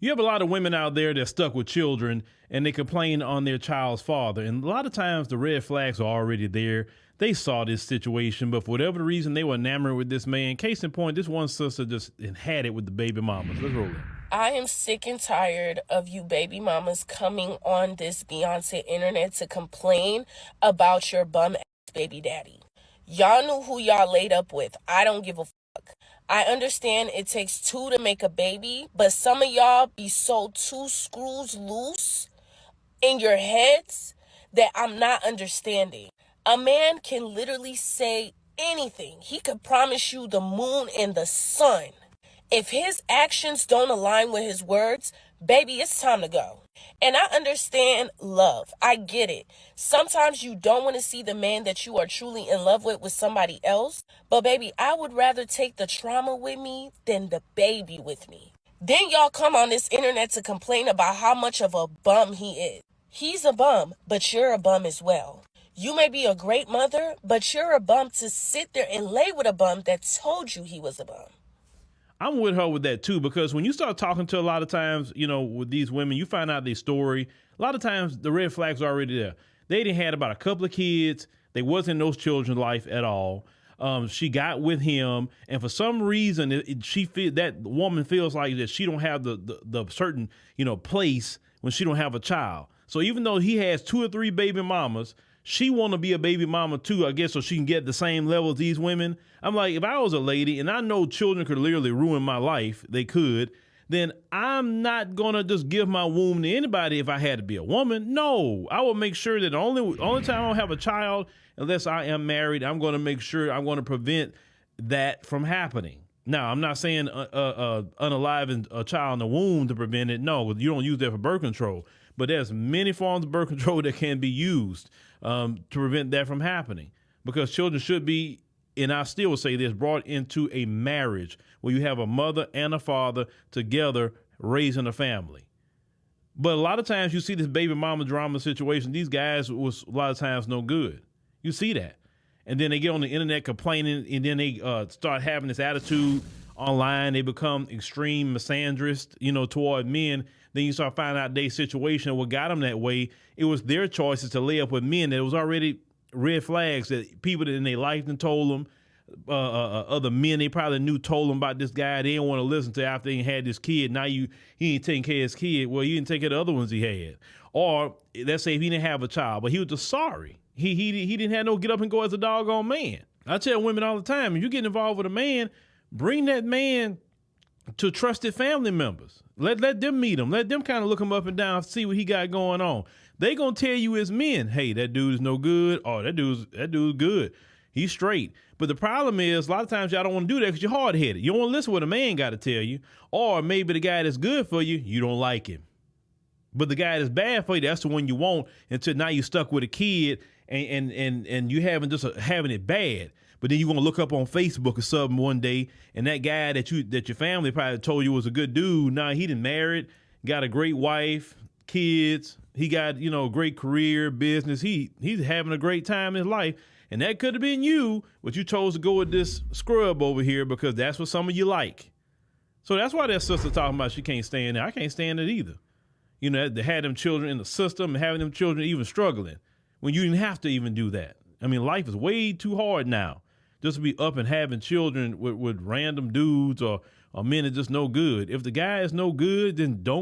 You have a lot of women out there that's stuck with children and they complain on their child's father. And a lot of times the red flags are already there. They saw this situation, but for whatever the reason, they were enamored with this man. Case in point, this one sister just had it with the baby mamas. Let's roll it. I am sick and tired of you baby mamas coming on this Beyonce internet to complain about your bum ass baby daddy. Y'all knew who y'all laid up with. I don't give a fuck. I understand it takes two to make a baby, but some of y'all be so two screws loose in your heads that I'm not understanding. A man can literally say anything. He could promise you the moon and the sun. If his actions don't align with his words, baby, it's time to go. And I understand love. I get it. Sometimes you don't want to see the man that you are truly in love with somebody else. But baby, I would rather take the trauma with me than the baby with me. Then y'all come on this internet to complain about how much of a bum he is. He's a bum, but you're a bum as well. You may be a great mother, but you're a bum to sit there and lay with a bum that told you he was a bum. I'm with her with that too, because when you start talking to a lot of times, with these women, you find out their story. A lot of times the red flags are already there. They didn't had about a couple of kids. They wasn't in those children's life at all. She got with him, and for some reason, that woman feels like that she don't have the certain place when she don't have a child. So even though he has 2 or 3 baby mamas, she want to be a baby mama too, I guess, so she can get the same level as these women. I'm like, if I was a lady and I know children could literally ruin my life, they could, then I'm not going to just give my womb to anybody if I had to be a woman. No, I will make sure that the only time I'll have a child, unless I am married, I'm going to make sure I'm going to prevent that from happening. Now, I'm not saying unaliving a child in the womb to prevent it. No, you don't use that for birth control. But there's many forms of birth control that can be used to prevent that from happening. Because children should be, and I still would say this, brought into a marriage where you have a mother and a father together raising a family. But a lot of times you see this baby mama drama situation. These guys was a lot of times no good. You see that. And then they get on the internet complaining, and then they start having this attitude online. They become extreme misandrist, toward men. Then you start finding out their situation, what got them that way. It was their choices to lay up with men that was already red flags that people in their life done told them. Other men they probably knew told them about this guy. They didn't want to listen to after he had this kid. Now he ain't taking care of his kid. Well, you didn't take care of the other ones he had. Or let's say if he didn't have a child, but he was just sorry. He didn't have no get up and go as a doggone man. I tell women all the time, if you get involved with a man, bring that man to trusted family members. Let them meet him. Let them kind of look him up and down, see what he got going on. They gonna tell you as men, hey, that dude is no good. Oh, that dude's good. He's straight. But the problem is, a lot of times y'all don't want to do that because you're hard-headed. You don't want to listen to what a man got to tell you. Or maybe the guy that's good for you, you don't like him. But the guy that's bad for you, that's the one you want until now you're stuck with a kid and you having it bad. But then you're gonna look up on Facebook or something one day, and that guy that your family probably told you was a good dude, now he done married, got a great wife, kids, he got great career, business, he's having a great time in his life, and that could have been you, but you chose to go with this scrub over here because that's what some of you like. So that's why that sister talking about she can't stand it. I can't stand it either. They had them children in the system and having them children even struggling when you didn't have to even do that. I mean, life is way too hard now just to be up and having children with random dudes or men that just no good. If the guy is no good, then don't